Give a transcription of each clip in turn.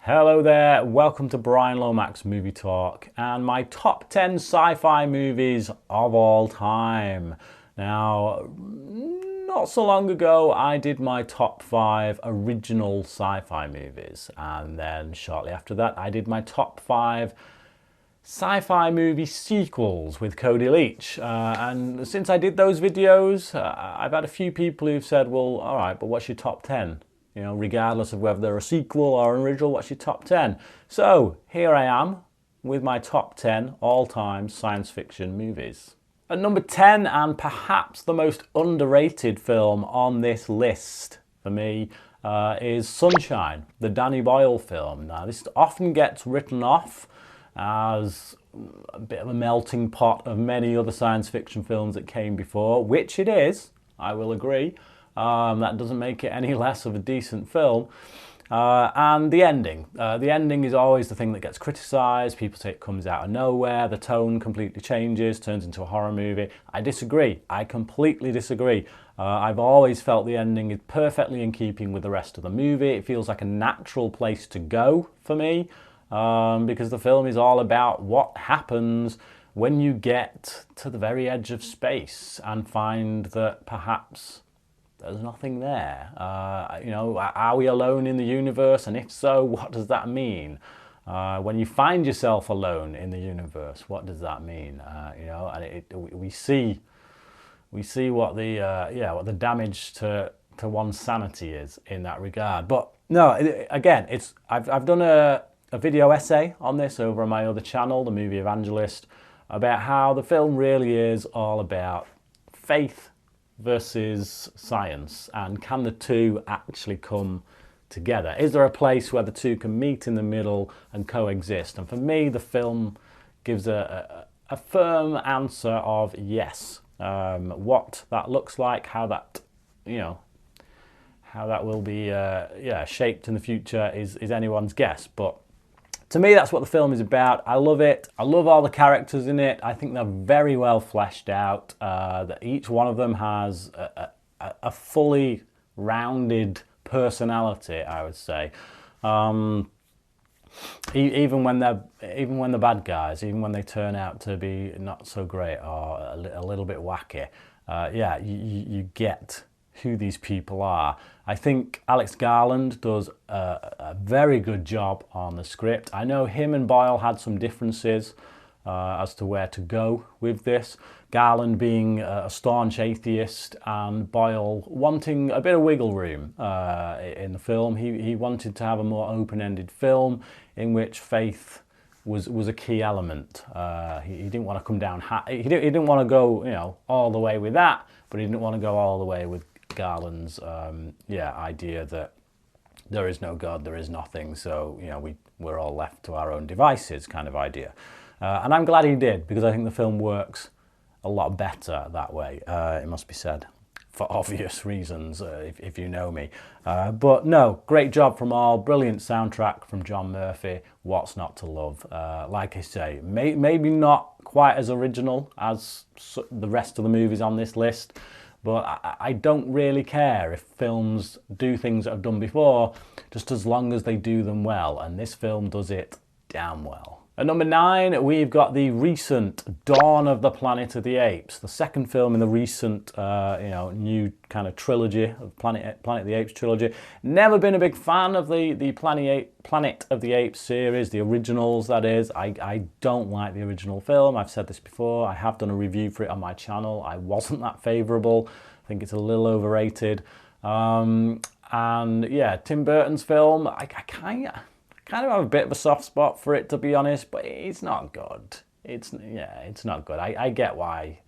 Hello there, welcome to Bryan Lomax Movie Talk and my top 10 sci-fi movies of all time. Now, not so long ago I did my top 5 original sci-fi movies, and then shortly after that I did my top 5 sci-fi movie sequels with Cody Leach. And since I did those videos, I've had a few people who've said, well, alright, but what's your top 10? You know, regardless of whether they're a sequel or an original, what's your top 10? So, here I am with my top 10 all-time science fiction movies. At number 10, and perhaps the most underrated film on this list for me, is Sunshine, the Danny Boyle film. Now, this often gets written off as a bit of a melting pot of many other science fiction films that came before, which it is, I will agree. That doesn't make it any less of a decent film. And the ending. The ending is always the thing that gets criticised. People say it comes out of nowhere, the tone completely changes, turns into a horror movie. I disagree. I completely disagree. I've always felt the ending is perfectly in keeping with the rest of the movie. It feels like a natural place to go for me, because the film is all about what happens when you get to the very edge of space and find that perhaps there's nothing there. You know, are we alone in the universe? And if so, what does that mean? When you find yourself alone in the universe, what does that mean? You know, and we see what the damage to one's sanity is in that regard. But no, again, I've done a video essay on this over on my other channel, The Movie Evangelist, about how the film really is all about faith versus science, and can the two actually come together? Is there a place where the two can meet in the middle and coexist? And for me, the film gives a firm answer of yes. What that looks like, how that, you know, how that will be shaped in the future is anyone's guess. But to me, that's what the film is about. I love it. I love all the characters in it. I think they're very well fleshed out. That each one of them has a fully rounded personality, I would say. Even when the bad guys, even when they turn out to be not so great or a little bit wacky, you get who these people are. I think Alex Garland does a very good job on the script. I know him and Boyle had some differences as to where to go with this. Garland being a staunch atheist and Boyle wanting a bit of wiggle room in the film. He wanted to have a more open-ended film in which faith was a key element. He didn't want to come down. He didn't want to go, you know, all the way with that, but he didn't want to go all the way with Garland's idea that there is no God, there is nothing, so you know we're all left to our own devices kind of idea. And I'm glad he did, because I think the film works a lot better that way, it must be said, for obvious reasons, if you know me. But no, great job from all, brilliant soundtrack from John Murphy, what's not to love? Like I say, maybe not quite as original as the rest of the movies on this list, but I don't really care if films do things that I've done before, just as long as they do them well, and this film does it damn well. At number 9, we've got the recent Dawn of the Planet of the Apes, the second film in the recent, new kind of trilogy, of Planet of the Apes trilogy. Never been a big fan of the Planet of the Apes series, the originals, that is. I don't like the original film. I've said this before. I have done a review for it on my channel. I wasn't that favourable. I think it's a little overrated. And yeah, Tim Burton's film, I kind of have a bit of a soft spot for it, to be honest, but it's not good. It's not good. I get why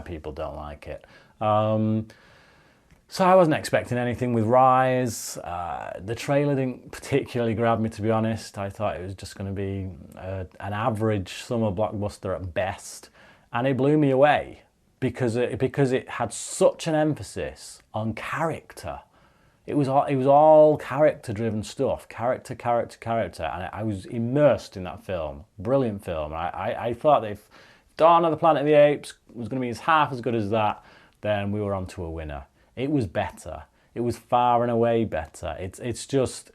people don't like it. So I wasn't expecting anything with Rise. The trailer didn't particularly grab me, to be honest. I thought it was just going to be an average summer blockbuster at best, and it blew me away because it had such an emphasis on character. It was all character-driven stuff, character, and I was immersed in that film. Brilliant film. I thought that if Dawn of the Planet of the Apes was going to be half as good as that, then we were on to a winner. It was better. It was far and away better. It's just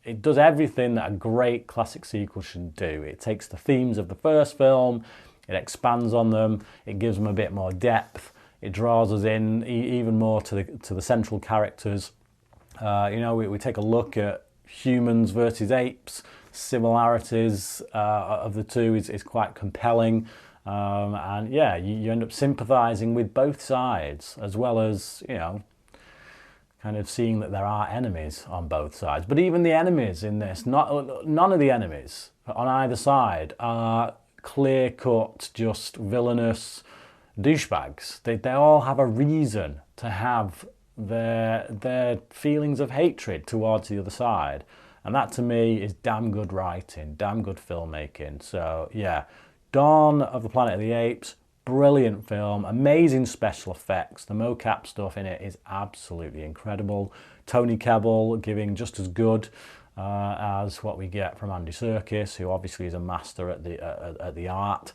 it does everything that a great classic sequel should do. It takes the themes of the first film, it expands on them, it gives them a bit more depth, it draws us in even more to the central characters. We take a look at humans versus apes. Similarities of the two is quite compelling. And yeah, you end up sympathising with both sides, as well as, kind of seeing that there are enemies on both sides. But even the enemies in this, none of the enemies on either side are clear-cut, just villainous douchebags. They all have a reason to have their feelings of hatred towards the other side. And that to me is damn good writing, damn good filmmaking. So yeah, Dawn of the Planet of the Apes, brilliant film, amazing special effects. The mocap stuff in it is absolutely incredible. Tony Kebbell giving just as good as what we get from Andy Serkis, who obviously is a master at the art.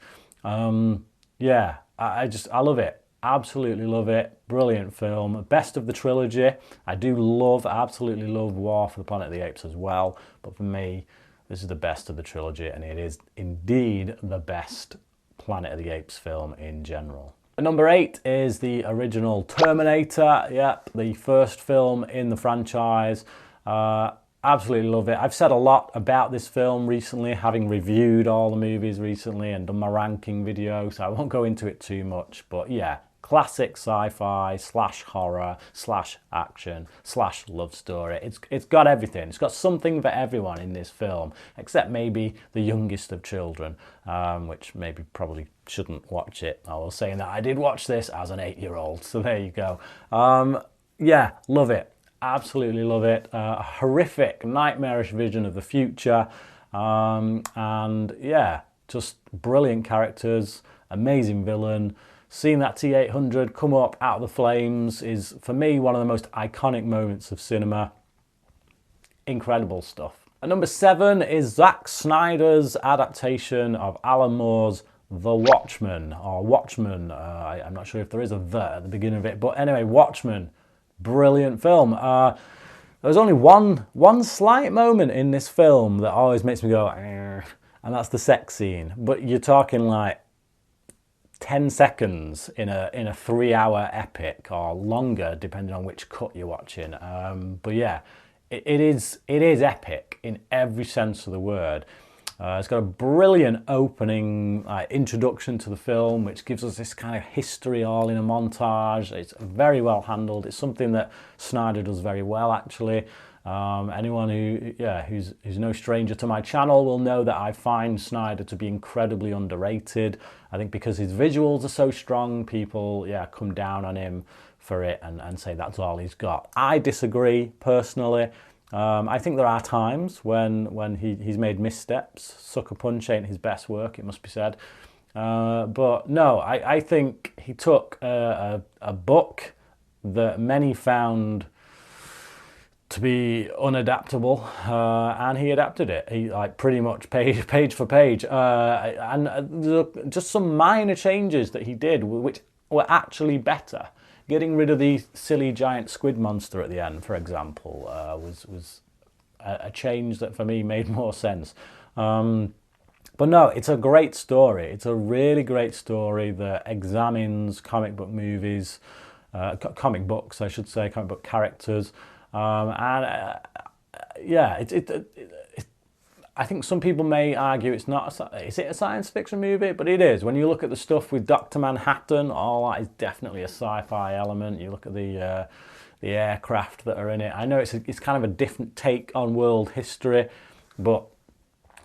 Yeah, I love it. Absolutely love it. Brilliant film. Best of the trilogy. I do absolutely love War for the Planet of the Apes as well. But for me, this is the best of the trilogy, and it is indeed the best Planet of the Apes film in general. Number 8 is the original Terminator. Yep, the first film in the franchise. Absolutely love it. I've said a lot about this film recently, having reviewed all the movies recently and done my ranking video, so I won't go into it too much. But yeah, classic sci-fi / horror / action / love story. It's got everything. It's got something for everyone in this film, except maybe the youngest of children, which maybe probably shouldn't watch it. I was saying that I did watch this as an 8-year-old, so there you go. Yeah, love it. Absolutely love it. A horrific, nightmarish vision of the future. And yeah, just brilliant characters, amazing villain. Seeing that T-800 come up out of the flames is, for me, one of the most iconic moments of cinema. Incredible stuff. And number 7 is Zack Snyder's adaptation of Alan Moore's The Watchmen, or Watchmen. I'm not sure if there is a "the" at the beginning of it, but anyway, Watchmen. Brilliant film. There's only one slight moment in this film that always makes me go, and that's the sex scene. But you're talking like 10 seconds in a 3-hour epic, or longer depending on which cut you're watching. But yeah, it is epic in every sense of the word. It's got a brilliant opening introduction to the film, which gives us this kind of history all in a montage. It's very well handled. It's something that Snyder does very well, actually. Anyone who's no stranger to my channel will know that I find Snyder to be incredibly underrated. I think because his visuals are so strong, people come down on him for it and say that's all he's got. I disagree personally. I think there are times when he's made missteps. Sucker Punch ain't his best work, it must be said. But no, I think he took a book that many found to be unadaptable, and he adapted it. He pretty much page for page, and just some minor changes that he did, which were actually better. Getting rid of the silly giant squid monster at the end, for example, was a change that for me made more sense. But no, it's a great story. It's a really great story that examines comic book movies, comic books, I should say, comic book characters. Yeah, I think some people may argue it's not. Is it a science fiction movie? But it is. When you look at the stuff with Dr. Manhattan, all that is definitely a sci-fi element. You look at the aircraft that are in it. I know it's kind of a different take on world history, but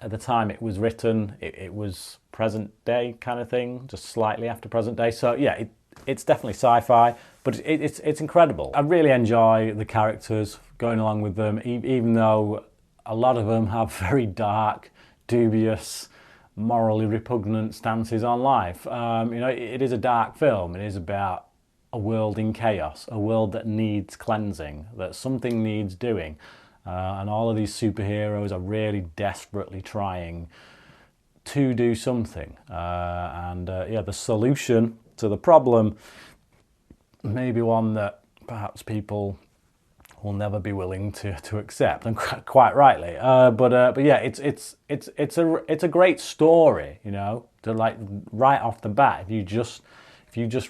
at the time it was written, it was present day kind of thing, just slightly after present day. So yeah, it's definitely sci-fi, but it's incredible. I really enjoy the characters, going along with them, even though a lot of them have very dark, dubious, morally repugnant stances on life. It is a dark film. It is about a world in chaos, a world that needs cleansing, that something needs doing. And all of these superheroes are really desperately trying to do something. The solution to the problem may be one that perhaps people will never be willing to accept, and quite rightly. But yeah, it's a great story, you know. To like right off the bat, if you just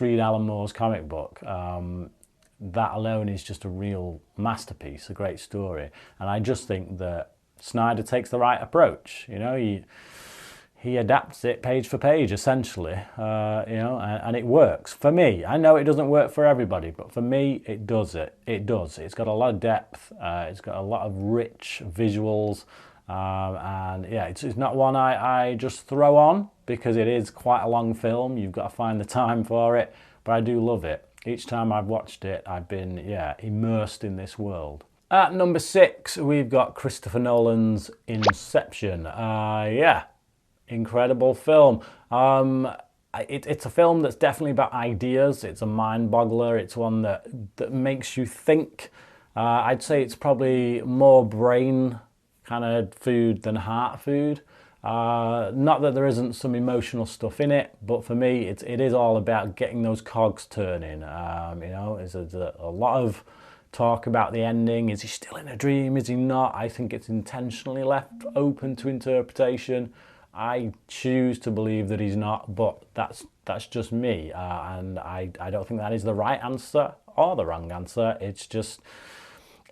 read Alan Moore's comic book, that alone is just a real masterpiece, a great story. And I just think that Snyder takes the right approach. You know, he adapts it page for page, essentially, you know, and it works for me. I know it doesn't work for everybody, but for me, it does. It does. It's got a lot of depth. It's got a lot of rich visuals, and yeah, it's not one I just throw on because it is quite a long film. You've got to find the time for it, but I do love it. Each time I've watched it, I've been immersed in this world. At number 6, we've got Christopher Nolan's Inception. Yeah. Incredible film. It's a film that's definitely about ideas. It's a mind-boggler. It's one that makes you think. I'd say it's probably more brain kind of food than heart food. Not that there isn't some emotional stuff in it, but for me, it is all about getting those cogs turning. You know, there's a lot of talk about the ending. Is he still in a dream? Is he not? I think it's intentionally left open to interpretation. I choose to believe that he's not, but that's just me, and I don't think that is the right answer or the wrong answer. It's just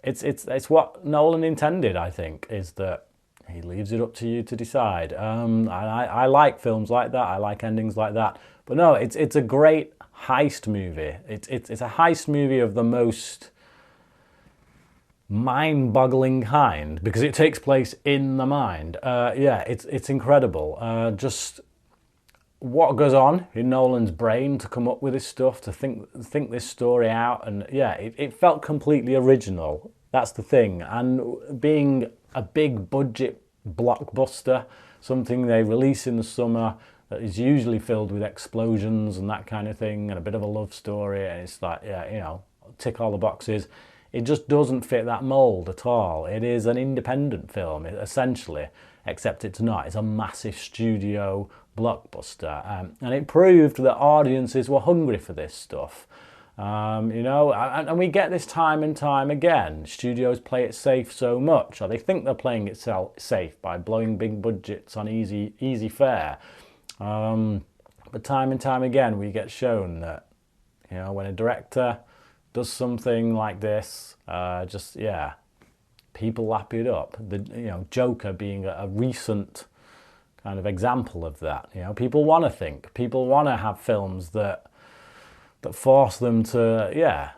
it's what Nolan intended. I think is that he leaves it up to you to decide. I like films like that. I like endings like that. But no, it's a great heist movie. It's a heist movie of the most mind-boggling kind because it takes place in the mind. Yeah, it's incredible. Just what goes on in Nolan's brain to come up with this stuff, to think this story out, and yeah, it felt completely original. That's the thing. And being a big budget blockbuster, something they release in the summer that is usually filled with explosions and that kind of thing, and a bit of a love story, and it's like, yeah, you know, tick all the boxes. It just doesn't fit that mold at all. It is an independent film, essentially, except it's not. It's a massive studio blockbuster. And it proved that audiences were hungry for this stuff. You know, and we get this time and time again. Studios play it safe so much, or they think they're playing it safe by blowing big budgets on easy fare. But time and time again, we get shown that, you know, when a director does something like this, people lap it up. Joker being a recent kind of example of that. You know, people want to think. People want to have films that force them to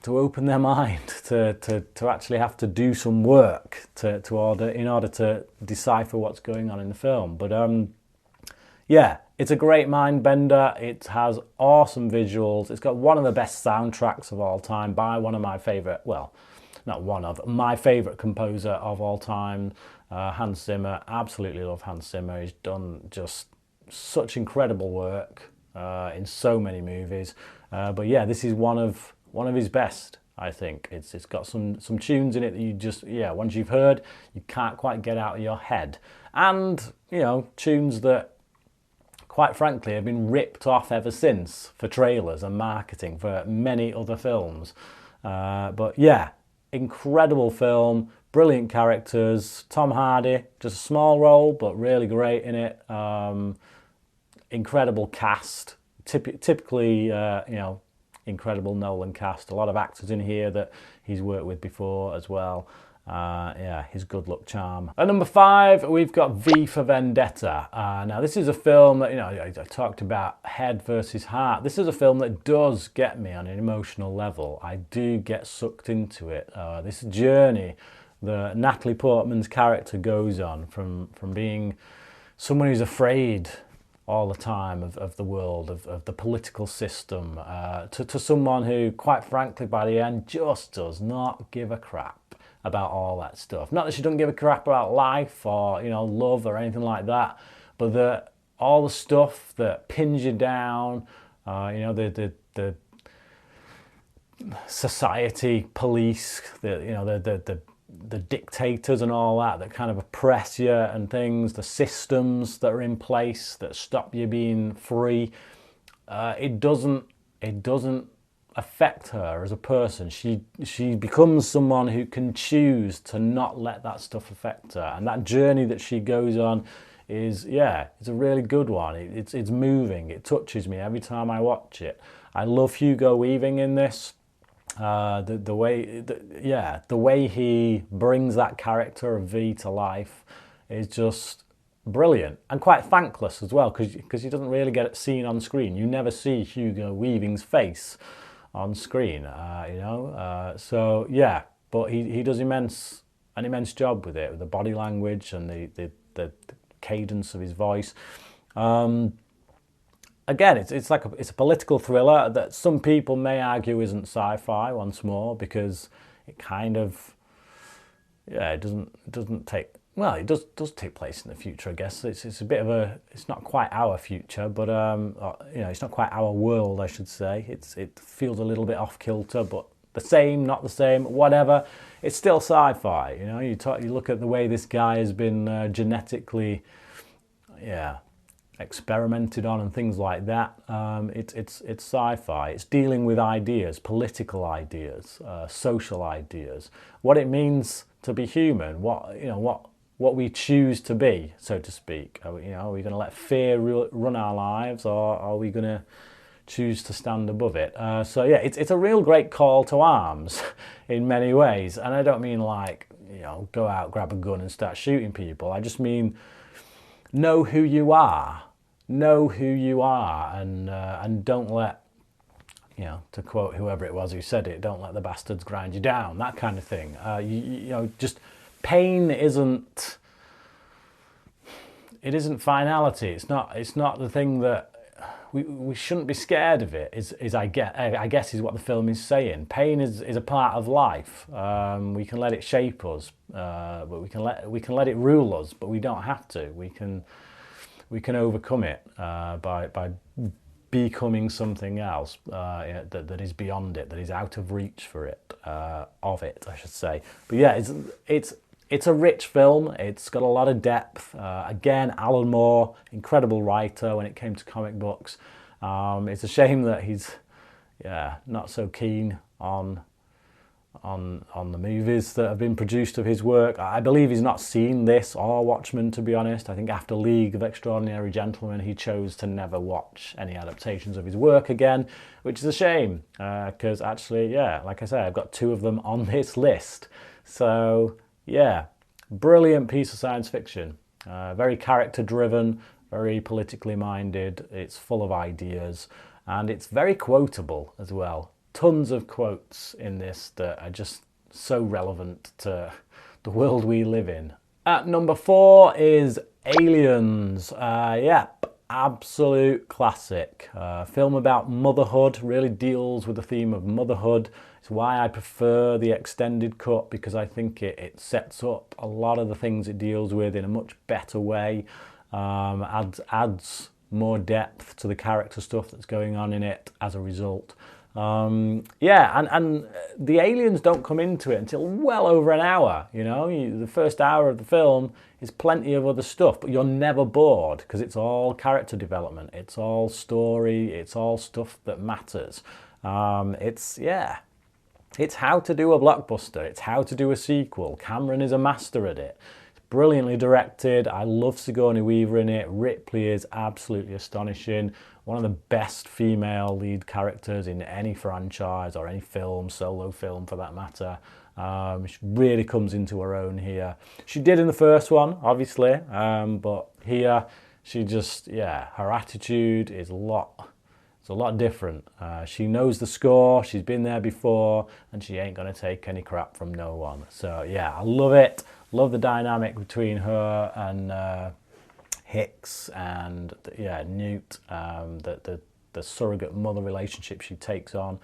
open their mind, to actually have to do some work in order to decipher what's going on in the film. But yeah, it's a great mind bender. It has awesome visuals. It's got one of the best soundtracks of all time by one of my favorite, well, not one of, my favorite composer of all time, Hans Zimmer. Absolutely love Hans Zimmer. He's done just such incredible work in so many movies. But yeah, this is one of his best, I think. It's got some tunes in it that you just, once you've heard, you can't quite get out of your head. And, you know, tunes that, quite frankly, have been ripped off ever since for trailers and marketing for many other films. But yeah, incredible film, brilliant characters. Tom Hardy, just a small role, but really great in it. Incredible cast, typically, incredible Nolan cast. A lot of actors in here that he's worked with before as well. His good luck charm. At number 5, we've got V for Vendetta. Now, this is a film that, I talked about head versus heart. This is a film that does get me on an emotional level. I do get sucked into it. This journey that Natalie Portman's character goes on from being someone who's afraid all the time of the world, of the political system, to someone who, quite frankly, by the end, just does not give a crap about all that stuff. Not that she doesn't give a crap about life or, love or anything like that, but that all the stuff that pins you down, the society, police, the dictators and all that kind of oppress you and things, the systems that are in place that stop you being free. It doesn't affect her as a person. She becomes someone who can choose to not let that stuff affect her, and that journey that she goes on is, yeah, it's a really good one. It's moving. It touches me every time I watch it. I love Hugo Weaving in this. The way he brings that character of V to life is just brilliant, and quite thankless as well, because he doesn't really get seen on screen. You never see Hugo Weaving's face on screen, so yeah, but he does an immense job with it, with the body language and the cadence of his voice. Again, it's a political thriller that some people may argue isn't sci-fi once more, because it kind of, yeah, it doesn't take, well, it does take place in the future, I guess. It's a bit of a, it's not quite our future, but it's not quite our world, I should say. It feels a little bit off kilter, but the same, not the same, whatever. It's still sci-fi. You look at the way this guy has been genetically, experimented on and things like that. It's sci-fi. It's dealing with ideas, political ideas, social ideas, what it means to be human, what we choose to be, so to speak. Are we going to let fear run our lives, or are we going to choose to stand above it? So yeah, it's a real great call to arms in many ways. And I don't mean like, go out, grab a gun and start shooting people. I just mean know who you are, and don't let, to quote whoever it was who said it, don't let the bastards grind you down, that kind of thing. Just pain isn't finality. It's not the thing that we shouldn't be scared of it. I guess is what the film is saying. Pain is a part of life. We can let it shape us, but we can let it rule us. But we don't have to. We can overcome it by becoming something else that is beyond it, that is out of reach for it, of it, I should say. But yeah, it's a rich film. It's got a lot of depth. Again, Alan Moore, incredible writer when it came to comic books. It's a shame that he's not so keen on the movies that have been produced of his work. I believe he's not seen this or Watchmen, to be honest. I think after League of Extraordinary Gentlemen, he chose to never watch any adaptations of his work again, which is a shame, because actually, like I say, I've got 2 of them on this list. So yeah, brilliant piece of science fiction. Very character driven, very politically minded. It's full of ideas, and it's very quotable as well. Tons of quotes in this that are just so relevant to the world we live in. At number 4 is Aliens. Absolute classic. Film about motherhood, really deals with the theme of motherhood. It's why I prefer the extended cut, because I think it sets up a lot of the things it deals with in a much better way. Adds more depth to the character stuff that's going on in it as a result. And the aliens don't come into it until well over an hour. The first hour of the film is plenty of other stuff, but you're never bored, because it's all character development, it's all story, it's all stuff that matters. It's how to do a blockbuster, it's how to do a sequel. Cameron is a master at it. It's brilliantly directed. I love Sigourney Weaver in it. Ripley is absolutely astonishing. One of the best female lead characters in any franchise or any film, solo film for that matter. She really comes into her own here. She did in the first one, obviously, but here she just, her attitude is a lot different. She knows the score, she's been there before, and she ain't gonna take any crap from no one. So yeah, I love it. Love the dynamic between her and Hicks and Newt, the surrogate mother relationship she takes on.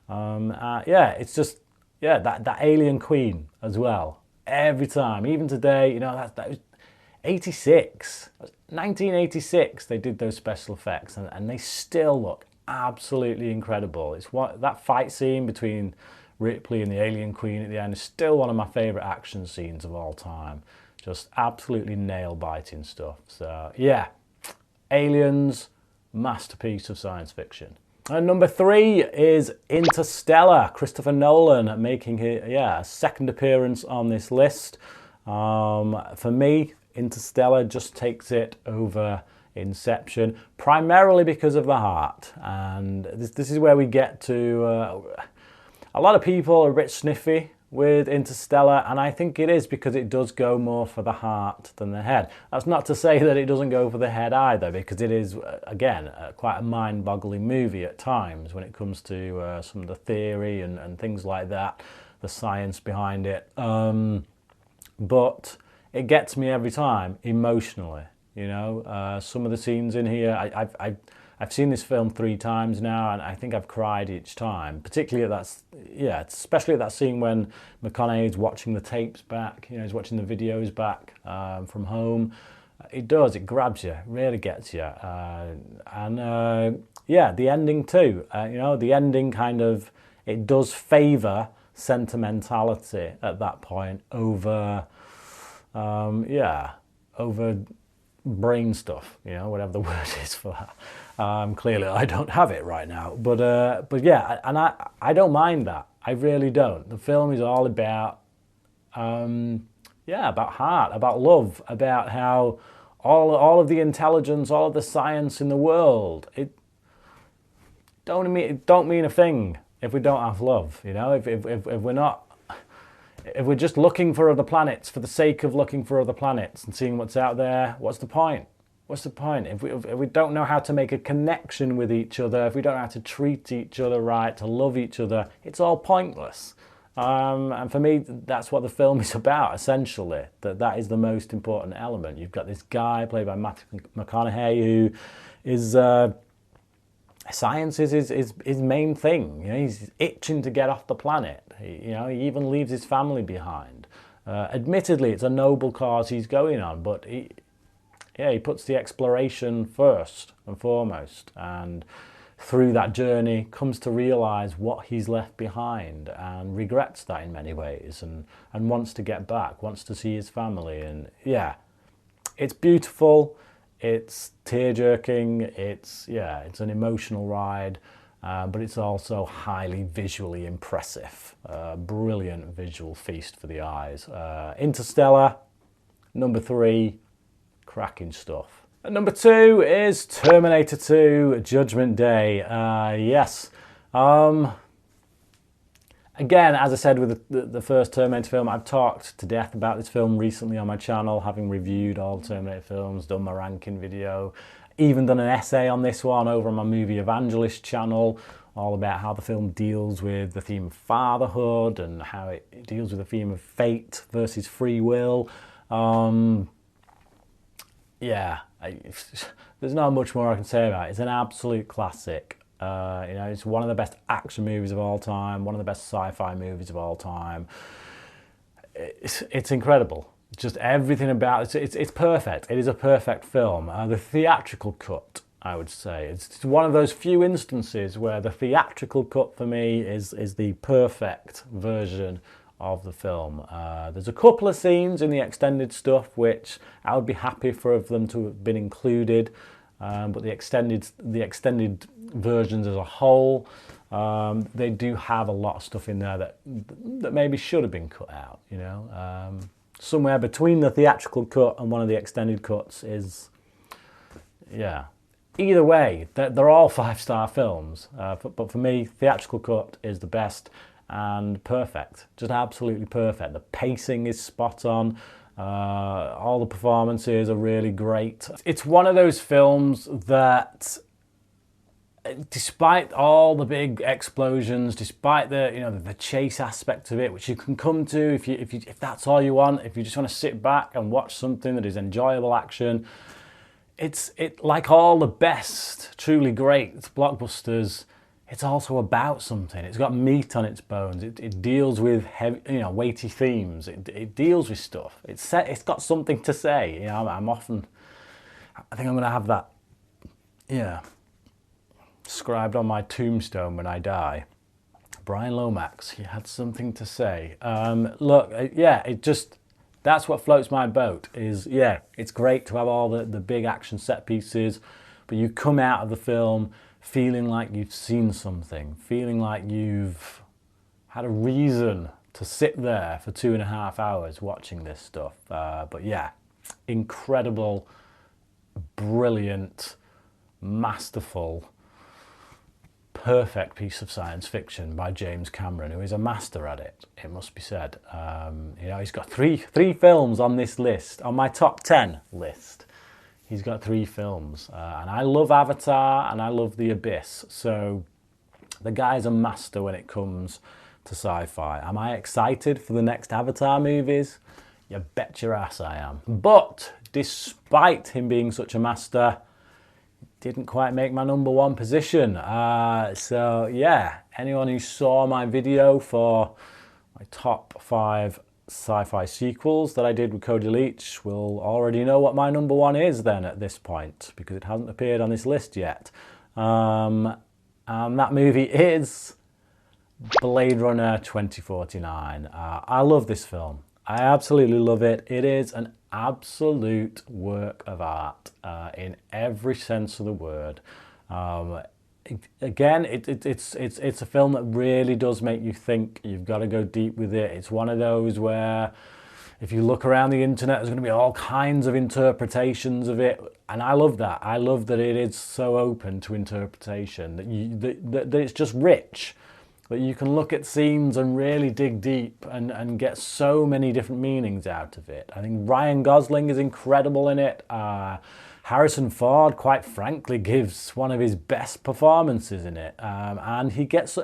It's just that alien queen as well. Every time, even today, that was 1986 they did those special effects, and they still look absolutely incredible. It's that fight scene between Ripley and the alien queen at the end is still one of my favourite action scenes of all time. Just absolutely nail-biting stuff. So yeah, Aliens, masterpiece of science fiction. And number 3 is Interstellar. Christopher Nolan making his second appearance on this list. For me, Interstellar just takes it over Inception, primarily because of the heart. And this is where we get to... a lot of people are a bit sniffy with Interstellar, and I think it is because it does go more for the heart than the head. That's not to say that it doesn't go for the head either, because it is, again, quite a mind-boggling movie at times when it comes to some of the theory and things like that, the science behind it. But it gets me every time, emotionally, you know. Some of the scenes in here, I've seen this film 3 times now, and I think I've cried each time. Particularly at that, especially at that scene when McConaughey is watching the tapes back. You know, he's watching the videos back from home. It grabs you, it really gets you. The ending too. You know, the ending kind of, it does favour sentimentality at that point over, over brain stuff, you know, whatever the word is for that. Clearly I don't have it right now, but yeah, and I don't mind that. I really don't. The film is all about about heart, about love, about how all of the intelligence, all of the science in the world, it don't mean a thing if we don't have love, you know. If we're just looking for other planets for the sake of looking for other planets and seeing what's out there, what's the point? What's the point? If we don't know how to make a connection with each other, if we don't know how to treat each other right, to love each other, it's all pointless. And for me, that's what the film is about, essentially. That is the most important element. You've got this guy played by Matthew McConaughey who is... science is his main thing. You know, he's itching to get off the planet. He even leaves his family behind. Admittedly, it's a noble cause he's going on, but he puts the exploration first and foremost, and through that journey comes to realise what he's left behind and regrets that in many ways, and wants to get back, wants to see his family. And it's beautiful. It's tear-jerking, it's an emotional ride, but it's also highly visually impressive. Brilliant visual feast for the eyes. Interstellar, number 3, cracking stuff. And number 2 is Terminator 2, Judgment Day. Yes. Again, as I said with the first Terminator film, I've talked to death about this film recently on my channel, having reviewed all the Terminator films, done my ranking video, even done an essay on this one over on my Movie Evangelist channel, all about how the film deals with the theme of fatherhood and how it deals with the theme of fate versus free will. There's not much more I can say about it. It's an absolute classic. It's one of the best action movies of all time, one of the best sci-fi movies of all time. It's incredible. Just everything about it. It's perfect. It is a perfect film. The theatrical cut, I would say, it's one of those few instances where the theatrical cut for me is the perfect version of the film. There's a couple of scenes in the extended stuff which I would be happy for them to have been included. But the extended versions as a whole, they do have a lot of stuff in there that maybe should have been cut out. You know, somewhere between the theatrical cut and one of the extended cuts is, Either way, they're all 5-star films. But for me, theatrical cut is the best and perfect, just absolutely perfect. The pacing is spot on. All the performances are really great. It's one of those films that, despite all the big explosions, despite the chase aspect of it, which you can come to if that's all you want, if you just want to sit back and watch something that is enjoyable action, it like all the best, truly great blockbusters. It's also about something. It's got meat on its bones. It deals with heavy, weighty themes. It deals with stuff. It's got something to say. I think I'm going to have that, scribed on my tombstone when I die. Bryan Lomax, he had something to say. That's what floats my boat. It's great to have all the big action set pieces, but you come out of the film feeling like you've seen something, feeling like you've had a reason to sit there for 2.5 hours watching this stuff. But yeah, incredible, brilliant, masterful, perfect piece of science fiction by James Cameron, who is a master at it, it must be said. You know, he's got three films on this list, on my top 10 list. He's got 3 films, and I love Avatar and I love The Abyss, so the guy's a master when it comes to sci-fi. Am I excited for the next Avatar movies? You bet your ass I am. But despite him being such a master, didn't quite make my number 1 position. So yeah, anyone who saw my video for my top 5 sci-fi sequels that I did with Cody Leach will already know what my number 1 is then at this point, because it hasn't appeared on this list yet. And that movie is Blade Runner 2049. I love this film. I absolutely love it. It is an absolute work of art in every sense of the word. Again, it's a film that really does make you think. You've got to go deep with it. It's one of those where if you look around the internet, there's going to be all kinds of interpretations of it, and I love that. I love that it is so open to interpretation, that it's just rich, that you can look at scenes and really dig deep and get so many different meanings out of it. I think Ryan Gosling is incredible in it. Harrison Ford, quite frankly, gives one of his best performances in it, and he gets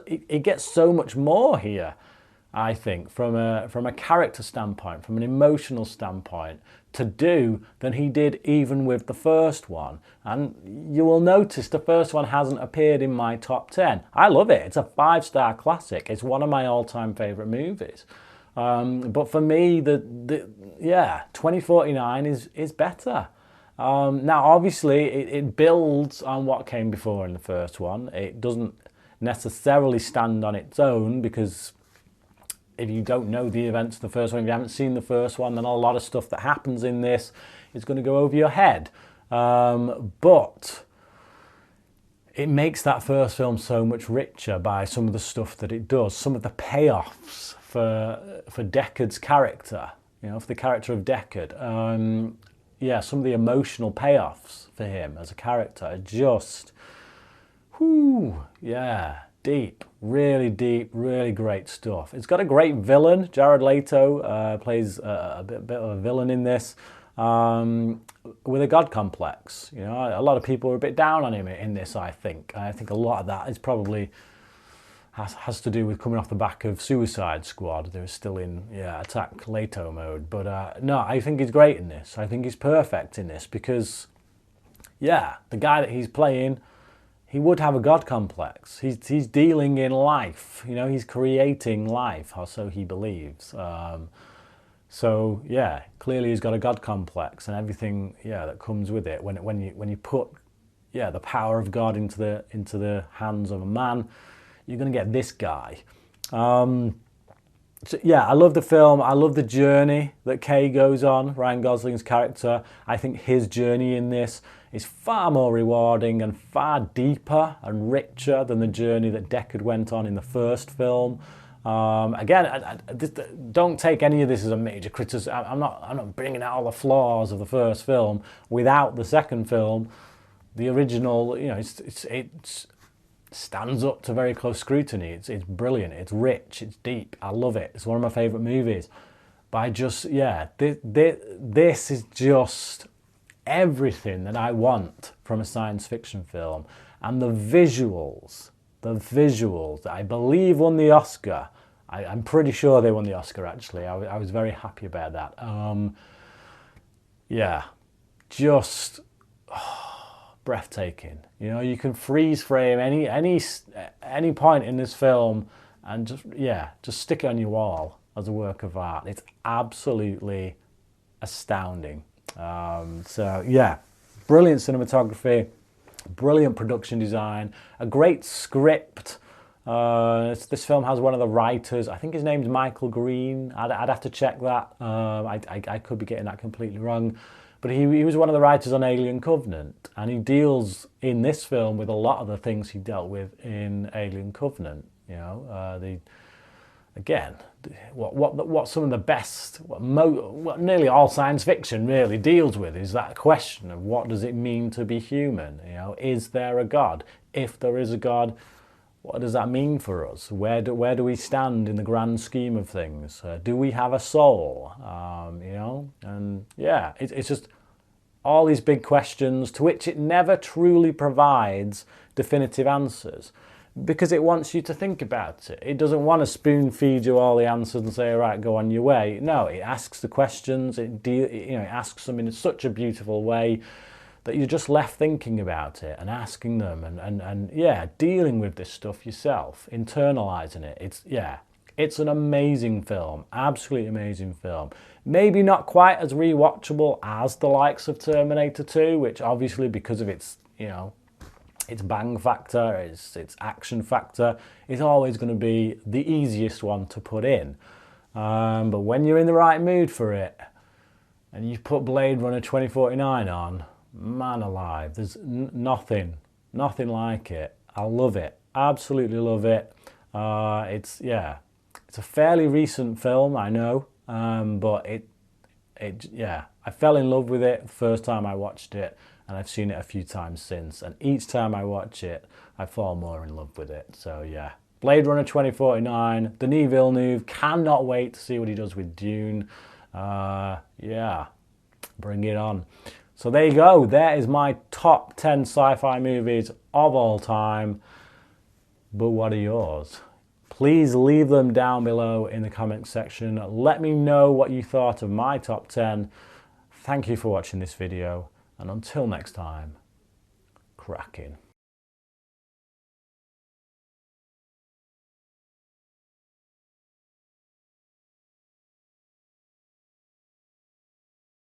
so much more here, I think, from a character standpoint, from an emotional standpoint, to do than he did even with the first one. And you will notice the first one hasn't appeared in my top 10. I love it. It's a 5-star classic. It's one of my all-time favourite movies. But for me, yeah, 2049 is better. Now, obviously, it builds on what came before in the first one. It doesn't necessarily stand on its own, because if you don't know the events of the first one, if you haven't seen the first one, then a lot of stuff that happens in this is going to go over your head. But it makes that first film so much richer by some of the stuff that it does, some of the payoffs for Deckard's character, you know, for the character of Deckard. Yeah, some of the emotional payoffs for him as a character are just, whoo, yeah, deep, really great stuff. It's got a great villain. Jared Leto plays a bit of a villain in this, with a god complex. You know, a lot of people are a bit down on him in this, I think. I think a lot of that is probably has to do with coming off the back of Suicide Squad. They're still in, yeah, attack Leto mode. But no, I think he's great in this. I think he's perfect in this because, yeah, the guy that he's playing, he would have a god complex. He's dealing in life. You know, he's creating life, or so he believes. So yeah, clearly he's got a god complex and everything, yeah, that comes with it. When you put, yeah, the power of God into the hands of a man, you're going to get this guy. So yeah, I love the film. I love the journey that Kay goes on, Ryan Gosling's character. I think his journey in this is far more rewarding and far deeper and richer than the journey that Deckard went on in the first film. Again, don't take any of this as a major criticism. I'm not bringing out all the flaws of the first film. Without the second film, the original, you know, it's stands up to very close scrutiny. It's brilliant. It's rich. It's deep. I love it. It's one of my favourite movies. But I just, yeah, this is just everything that I want from a science fiction film. And the visuals that I believe won the Oscar. I'm pretty sure they won the Oscar, actually. I was very happy about that. Yeah, just breathtaking. You know, you can freeze frame any point in this film and just stick it on your wall as a work of art. It's absolutely astounding. So yeah, brilliant cinematography, brilliant production design, a great script. This film has one of the writers, I think his name's Michael Green. I'd have to check that. I could be getting that completely wrong. But he was one of the writers on Alien Covenant, and he deals in this film with a lot of the things he dealt with in Alien Covenant. You know, what some of the best, what nearly all science fiction really deals with is that question of what does it mean to be human? You know, is there a God? If there is a God, what does that mean for us? Where do we stand in the grand scheme of things? Do we have a soul? You know, and yeah, it's just all these big questions to which it never truly provides definitive answers, because it wants you to think about it. It doesn't want to spoon feed you all the answers and say, right, go on your way. No, it asks the questions. It asks them in such a beautiful way that you're just left thinking about it and asking them and dealing with this stuff yourself, internalizing it. It's an amazing film, absolutely amazing film. Maybe not quite as rewatchable as the likes of Terminator 2, which obviously because of its, you know, its bang factor, its action factor, is always going to be the easiest one to put in. But when you're in the right mood for it, and you put Blade Runner 2049 on, man alive, there's nothing like it. I love it, absolutely love it. It's a fairly recent film, I know, but I fell in love with it the first time I watched it, and I've seen it a few times since, and each time I watch it, I fall more in love with it. So yeah, Blade Runner 2049, Denis Villeneuve, cannot wait to see what he does with Dune. Bring it on. So there you go, there is my top 10 sci-fi movies of all time. But what are yours? Please leave them down below in the comment section. Let me know what you thought of my top 10. Thank you for watching this video, and until next time, cracking.